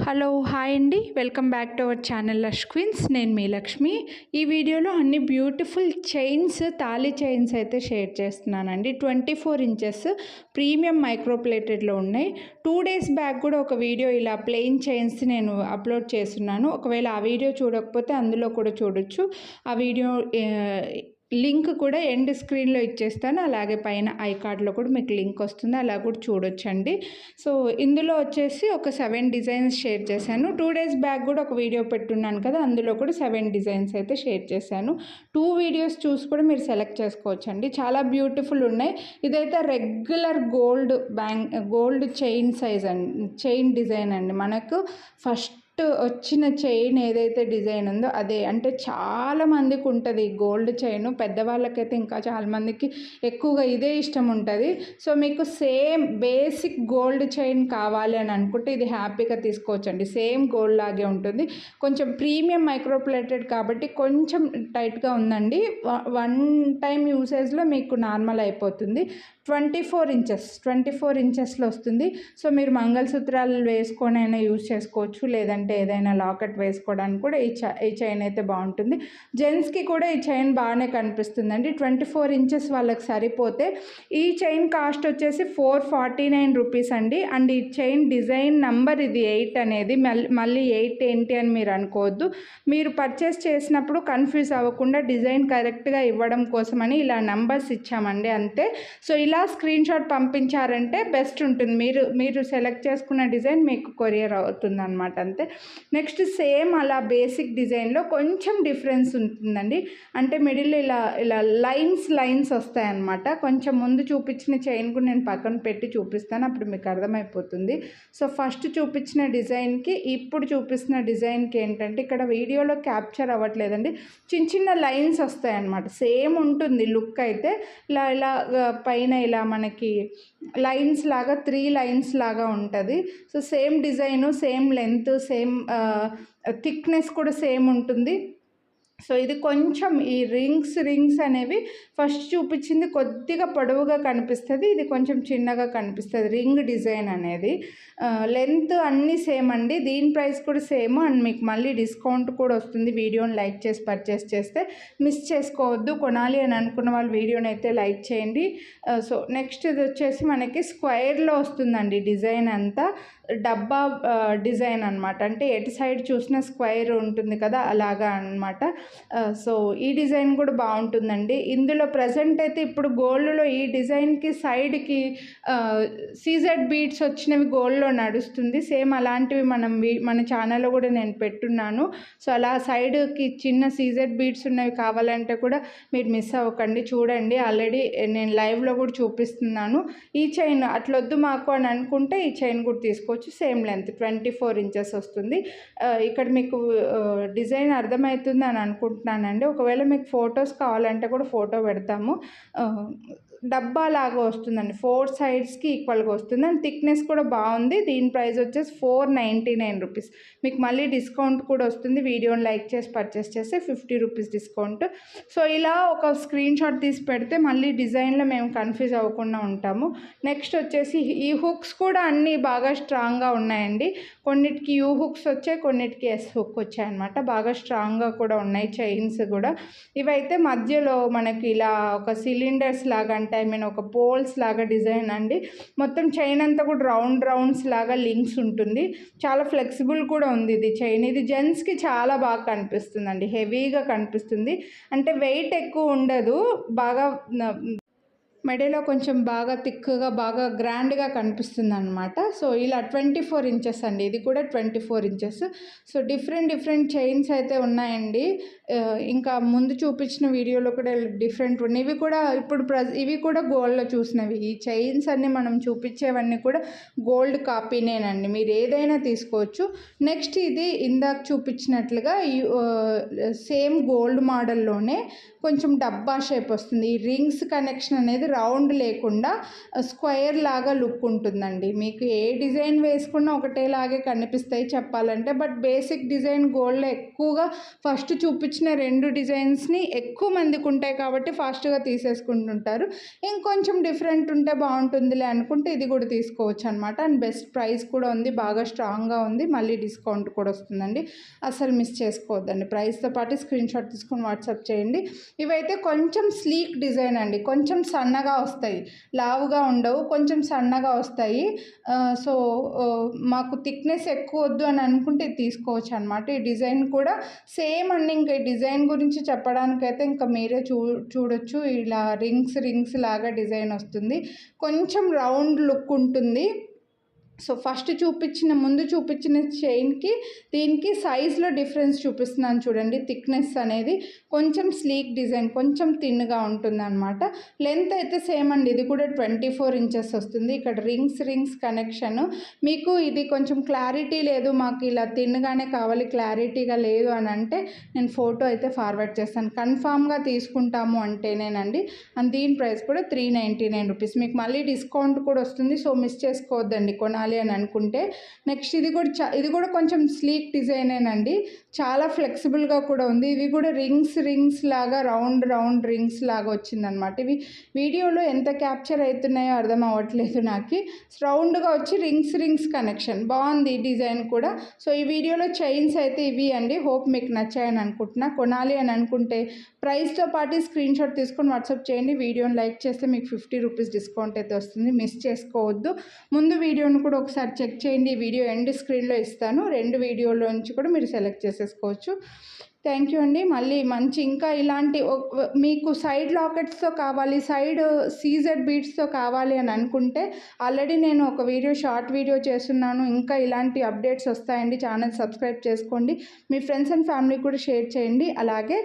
Hello hi అండి, welcome back to our channel lush queens. నేను మీ లక్ష్మి. ఈ వీడియోలో అన్ని బ్యూటిఫుల్ చైన్స్, తాళి చైన్స్ అయితే షేర్ చేస్తున్నానండి. 24 ఇంచెస్ ప్రీమియం మైక్రోప్లేటెడ్లో ఉన్నాయి. 2 డేస్ బ్యాక్ కూడా ఒక వీడియో ఇలా ప్లెయిన్ చైన్స్ నేను అప్లోడ్ చేస్తున్నాను. ఒకవేళ ఆ వీడియో చూడకపోతే అందులో కూడా చూడొచ్చు. ఆ వీడియో లింక్ కూడా ఎండ్ స్క్రీన్లో ఇచ్చేస్తాను. అలాగే పైన ఐ కార్డ్లో కూడా మీకు లింక్ వస్తుంది, అలా కూడా చూడొచ్చండి. సో ఇందులో వచ్చేసి ఒక 7 డిజైన్స్ షేర్ చేశాను. 2 డేస్ బ్యాక్ కూడా ఒక వీడియో పెట్టున్నాను కదా, అందులో కూడా 7 డిజైన్స్ అయితే షేర్ చేశాను. 2 వీడియోస్ చూసి కూడా మీరు సెలెక్ట్ చేసుకోవచ్చండి. చాలా బ్యూటిఫుల్ ఉన్నాయి. ఇదైతే రెగ్యులర్ గోల్డ్ చైన్ సైజ్ అండి, చైన్ డిజైన్ అండి. మనకు ఫస్ట్ వచ్చిన చైన్ ఏదైతే డిజైన్ ఉందో అదే. అంటే చాలా మందికి ఉంటుంది గోల్డ్ చైన్, పెద్దవాళ్ళకైతే ఇంకా చాలామందికి ఎక్కువగా ఇదే ఇష్టం ఉంటుంది. సో మీకు సేమ్ బేసిక్ గోల్డ్ చైన్ కావాలి అని అనుకుంటే ఇది హ్యాపీగా తీసుకోవచ్చండి. సేమ్ గోల్డ్ లాగే ఉంటుంది. కొంచెం ప్రీమియం మైక్రోప్లేటెడ్ కాబట్టి కొంచెం టైట్గా ఉందండి. 1 టైం యూసేజ్లో మీకు నార్మల్ అయిపోతుంది. 24 ఇంచెస్లో వస్తుంది. సో మీరు మంగళసూత్రాలు వేసుకొని అయినా యూజ్ చేసుకోవచ్చు, లేదంటే ఏదైనా లాకెట్ వేసుకోవడానికి కూడా ఈ చైన్ అయితే బాగుంటుంది. జెంట్స్కి కూడా ఈ చైన్ బాగానే కనిపిస్తుందండి. 24 ఇంచెస్ వాళ్ళకి సరిపోతే ఈ చైన్ కాస్ట్ వచ్చేసి 449 రూపీస్ అండి. అండ్ ఈ చైన్ డిజైన్ నంబర్ ఇది 8 అనేది. మళ్ళీ 8 ఏంటి అని మీరు అనుకోవద్దు. మీరు పర్చేస్ చేసినప్పుడు కన్ఫ్యూజ్ అవ్వకుండా డిజైన్ కరెక్ట్గా ఇవ్వడం కోసమని ఇలా నంబర్స్ ఇచ్చామండి, అంతే. సో ఇలా స్క్రీన్ షాట్ పంపించారంటే బెస్ట్ ఉంటుంది. మీరు సెలెక్ట్ చేసుకున్న డిజైన్ మీకు కొరియర్ అవుతుంది అనమాట, అంతే. నెక్స్ట్ సేమ్ అలా బేసిక్ డిజైన్లో కొంచెం డిఫరెన్స్ ఉంటుందండి. అంటే మిడిల్ ఇలా లైన్స్ వస్తాయన్నమాట. కొంచెం ముందు చూపించిన చైన్ కూడా నేను పక్కన పెట్టి చూపిస్తాను, అప్పుడు మీకు అర్థమైపోతుంది. సో ఫస్ట్ చూపించిన డిజైన్కి ఇప్పుడు చూపిస్తున్న డిజైన్కి ఏంటంటే ఇక్కడ వీడియోలో క్యాప్చర్ అవ్వట్లేదండి, చిన్న లైన్స్ వస్తాయన్నమాట. సేమ్ ఉంటుంది లుక్ అయితే. ఇలా పైన ఇలా మనకి లైన్స్ లాగా 3 లైన్స్ లాగా ఉంటుంది. So same design, same length, same thickness కూడా సేమ్ ఉంటుంది. సో ఇది కొంచెం ఈ రింగ్స్ అనేవి ఫస్ట్ చూపించింది కొద్దిగా పొడవుగా కనిపిస్తుంది, ఇది కొంచెం చిన్నగా కనిపిస్తుంది రింగ్ డిజైన్ అనేది. లెంత్ అన్నీ సేమ్ అండి. దీని ప్రైస్ కూడా సేమ్. అండ్ మీకు మళ్ళీ డిస్కౌంట్ కూడా వస్తుంది వీడియోని లైక్ చేసి పర్చేస్ చేస్తే. మిస్ చేసుకోవద్దు. కొనాలి అని అనుకున్న వాళ్ళు వీడియోని అయితే లైక్ చేయండి. సో నెక్స్ట్ ఇది వచ్చేసి మనకి స్క్వేర్లో వస్తుందండి డిజైన్ అంతా. డబ్బా డిజైన్ అనమాట. అంటే ఎటు సైడ్ చూసినా స్క్వేర్ ఉంటుంది కదా, అలాగా అనమాట. సో ఈ డిజైన్ కూడా బాగుంటుందండి. ఇందులో ప్రజెంట్ అయితే ఇప్పుడు గోల్డ్లో ఈ డిజైన్కి సైడ్కి సీజెడ్ బీడ్స్ వచ్చినవి గోల్డ్లో నడుస్తుంది. సేమ్ అలాంటివి మన ఛానల్లో కూడా నేను పెట్టున్నాను. సో అలా సైడ్కి చిన్న సీజెడ్ బీడ్స్ ఉన్నవి కావాలంటే కూడా మీరు మిస్ అవ్వకండి, చూడండి. ఆల్రెడీ నేను లైవ్లో కూడా చూపిస్తున్నాను. ఈ చైన్ అట్లొద్దు మాకు అని అనుకుంటే ఈ చైన్ కూడా తీసుకోవచ్చు. సేమ్ లెంత్ 24 ఇంచెస్ వస్తుంది. ఇక్కడ మీకు డిజైన్ అర్థమవుతుంది అని అనుకుంటున్నానండి. ఒకవేళ మీకు ఫొటోస్ కావాలంటే కూడా ఫోటో పెడతాము. డబ్బా లాగా వస్తుందండి, 4 సైడ్స్కి ఈక్వల్గా వస్తుంది. అండ్ థిక్నెస్ కూడా బాగుంది. దీని ప్రైస్ వచ్చేసి 499 రూపీస్. మీకు మళ్ళీ డిస్కౌంట్ కూడా వస్తుంది. వీడియోని లైక్ చేసి పర్చేస్ చేస్తే 50 రూపీస్ డిస్కౌంట్. సో ఇలా ఒక స్క్రీన్ షాట్ తీసి పెడితే మళ్ళీ డిజైన్లో మేము కన్ఫ్యూజ్ అవ్వకుండా ఉంటాము. నెక్స్ట్ వచ్చేసి ఈ హుక్స్ కూడా అన్నీ బాగా స్ట్రాంగ్గా ఉన్నాయండి. కొన్నిటికి యూ హుక్స్ వచ్చాయి, కొన్నిటికి ఎస్ హుక్ వచ్చాయన్నమాట. బాగా స్ట్రాంగ్గా కూడా ఉన్నాయి చైన్స్ కూడా. ఇవైతే మధ్యలో మనకి ఇలా ఒక సిలిండర్స్ లాగా, అంటే ఒక పోల్స్ లాగా డిజైన్ అండి. మొత్తం చైన్ అంతా కూడా రౌండ్స్ లాగా లింక్స్ ఉంటుంది. చాలా ఫ్లెక్సిబుల్ కూడా ఉంది ఇది చైన్. ఇది జెంట్స్కి చాలా బాగా కనిపిస్తుంది అండి, హెవీగా కనిపిస్తుంది. అంటే వెయిట్ ఎక్కువ ఉండదు, బాగా మెడలో కొంచెం బాగా థిక్గా బాగా గ్రాండ్గా కనిపిస్తుంది అనమాట. సో ఇలా 24 ఇంచెస్ అండి, ఇది కూడా 24 ఇంచెస్. సో డిఫరెంట్ చైన్స్ అయితే ఉన్నాయండి. ఇంకా ముందు చూపించిన వీడియోలో కూడా డిఫరెంట్ ఉన్నాయి. ఇవి కూడా ఇప్పుడు ఇవి కూడా గోల్డ్లో చూసినవి. ఈ చైన్స్ అన్నీ మనం చూపించేవన్నీ కూడా గోల్డ్ కాపీనేనండి, మీరు ఏదైనా తీసుకోవచ్చు. నెక్స్ట్ ఇది ఇందాక చూపించినట్లుగా సేమ్ గోల్డ్ మోడల్లోనే కొంచెం డబ్బా షేప్ వస్తుంది. ఈ రింగ్స్ కనెక్షన్ అనేది రౌండ్ లేకుండా స్క్వేర్ లాగా లుక్ ఉంటుందండి. మీకు ఏ డిజైన్ వేసుకున్నా ఒకటేలాగే కనిపిస్తాయి చెప్పాలంటే. బట్ బేసిక్ డిజైన్ గోల్డ్లో ఎక్కువగా ఫస్ట్ చూపించిన 2 డిజైన్స్ని ఎక్కువ మందికి ఉంటాయి కాబట్టి ఫాస్ట్గా తీసేసుకుంటుంటారు. ఇంకొంచెం డిఫరెంట్ ఉంటే బాగుంటుందిలే అనుకుంటే ఇది కూడా తీసుకోవచ్చు అనమాట. అండ్ బెస్ట్ ప్రైస్ కూడా ఉంది, బాగా స్ట్రాంగ్గా ఉంది, మళ్ళీ డిస్కౌంట్ కూడా వస్తుందండి. అసలు మిస్ చేసుకోవద్దండి. ప్రైస్తో పాటు స్క్రీన్ షాట్ తీసుకొని వాట్సాప్ చేయండి. ఇవైతే కొంచెం స్లీక్ డిజైన్ అండి, కొంచెం సన్నగా వస్తాయి, లావుగా ఉండవు, కొంచెం సన్నగా వస్తాయి. సో మాకు థిక్నెస్ ఎక్కువ వద్దు అని అనుకుంటే ఇది తీసుకోవచ్చు అనమాట. ఈ డిజైన్ కూడా సేమ్ అండి. ఇంకా ఈ డిజైన్ గురించి చెప్పడానికైతే ఇంకా మీరే చూడొచ్చు. ఇలా రింగ్స్ లాగా డిజైన్ వస్తుంది, కొంచెం రౌండ్ లుక్ ఉంటుంది. సో ముందు చూపించిన చైన్కి దీనికి సైజ్లో డిఫరెన్స్ చూపిస్తున్నాను చూడండి. థిక్నెస్ అనేది కొంచెం స్లీక్ డిజైన్, కొంచెం థిన్గా ఉంటుందన్నమాట. లెంత్ అయితే సేమ్ అండి, ఇది కూడా 24 ఇంచెస్ వస్తుంది. ఇక్కడ రింగ్స్ కనెక్షన్. మీకు ఇది కొంచెం క్లారిటీ లేదు, మాకు ఇలా థిన్గానే కావాలి, క్లారిటీగా లేదు అని అంటే నేను ఫోటో అయితే ఫార్వర్డ్ చేస్తాను. కన్ఫామ్గా తీసుకుంటాము అంటేనేనండి. అండ్ దీని ప్రైస్ కూడా 399 రూపీస్. మీకు మళ్ళీ డిస్కౌంట్ కూడా వస్తుంది. సో మిస్ చేసుకోవద్దండి కొనాలి అని అనుకుంటే. నెక్స్ట్ ఇది కూడా కొంచెం స్లీక్ డిజైనేనండి, చాలా ఫ్లెక్సిబుల్గా కూడా ఉంది. ఇవి కూడా రింగ్స్ లాగా రౌండ్ రింగ్స్ లాగా వచ్చిందనమాట. ఇవి వీడియోలో ఎంత క్యాప్చర్ అవుతున్నాయో అర్థం అవ్వట్లేదు నాకు. రౌండ్గా వచ్చి రింగ్స్ కనెక్షన్ బాగుంది ఈ డిజైన్ కూడా. సో ఈ వీడియోలో చైన్స్ అయితే ఇవి అండి. హోప్ మీకు నచ్చాయని అనుకుంటున్నా. కొనాలి అని అనుకుంటే ప్రైస్తో పాటు స్క్రీన్ షాట్ తీసుకొని వాట్సాప్ చేయండి. వీడియోని లైక్ చేస్తే మీకు 50 రూపీస్ డిస్కౌంట్ అయితే వస్తుంది, మిస్ చేసుకోవద్దు. ముందు వీడియోని కూడా ఒకసారి చెక్ చేయండి. ఈ వీడియో ఎండ్ స్క్రీన్లో ఇస్తాను, 2 వీడియోలోంచి కూడా మీరు సెలెక్ట్ చేసేసుకోవచ్చు. థ్యాంక్ యూ అండి. మళ్ళీ మంచి ఇంకా ఇలాంటి మీకు సైడ్ లాకెట్స్తో కావాలి, సైడ్ సీజెడ్ బీడ్స్తో కావాలి అని అనుకుంటే ఆల్రెడీ నేను ఒక షార్ట్ వీడియో చేస్తున్నాను. ఇంకా ఇలాంటి అప్డేట్స్ వస్తాయండి. ఛానల్ సబ్స్క్రైబ్ చేసుకోండి, మీ ఫ్రెండ్స్ అండ్ ఫ్యామిలీ కూడా షేర్ చేయండి. అలాగే